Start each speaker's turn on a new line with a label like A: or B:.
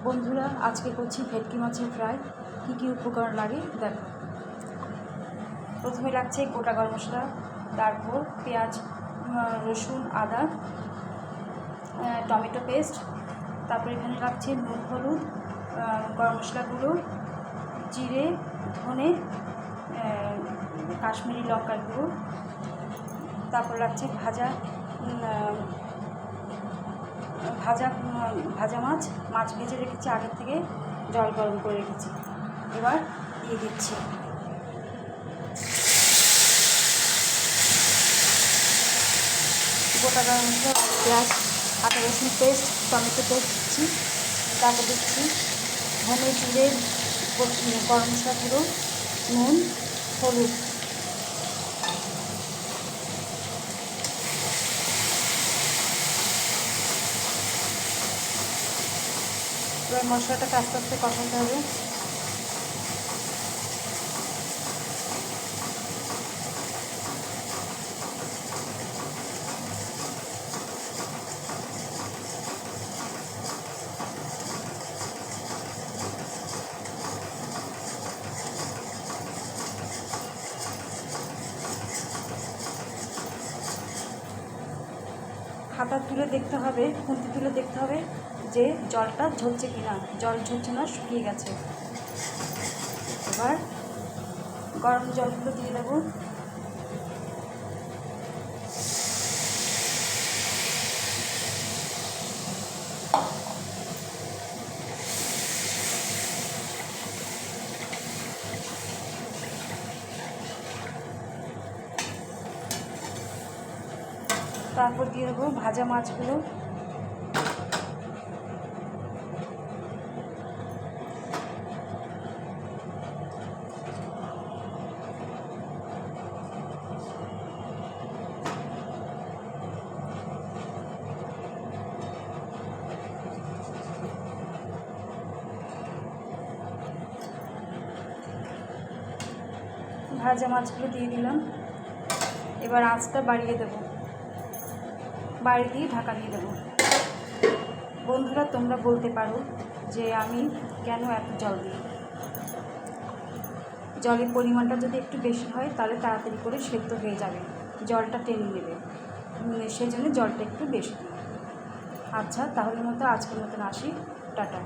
A: বন্ধুরা, আজকে করছি ভেটকি মাছের ফ্রাই। কী কী উপকরণ লাগে দেখো। প্রথমে লাগছে গোটা গরম মশলা, তারপর পেঁয়াজ, রসুন, আদা, টমেটো পেস্ট, তারপর এখানে লাগছে নুন, হলুদ, গরম মশলা গুঁড়ো, জিরে, ধনে, কাশ্মীরি লঙ্কার গুঁড়ো, তারপর লাগছে ভাজা মাছ ভেজে রেখেছি আগের থেকে, জল গরম করে রেখেছি। এবার দিয়ে দিচ্ছি গোটা গরম মশলা, পেঁয়াজ, আদা রসুন পেস্ট, টমেটো পেস্ট দিচ্ছি। তারপর দিচ্ছি ধনে, জিরে, গরম মশলা গুঁড়ো, নুন, হলুদ। এবার মশলাটাকে আস্তে আস্তে কষাতে হবে। হাতা তুলে দেখতে হবে, খুন্তি তুলে দেখতে হবে যে জলটা ঝরছে কিনা। জল ঝরছে না, শুকিয়ে গেছে। এবার গরম জলগুলো দিয়ে দেবো। তারপর দিয়ে দেবো ভাজা মাছগুলো। ভাজা মাছগুলো দিয়ে দিলাম। এবার আঁচটা বাড়িয়ে দেবো, বাড়িয়ে দিয়ে ঢাকা দিয়ে দেবো। বন্ধুরা, তোমরা বলতে পারো যে আমি কেন এত জল দিই। জলের পরিমাণটা যদি একটু বেশি হয় তাহলে তাড়াতাড়ি করে সেদ্ধ হয়ে যাবে, জলটা টেনে নেবে, সেই জন্য জলটা একটু বেশি দিই। আচ্ছা, তাহলে আজকের মতন আসি, টাটা।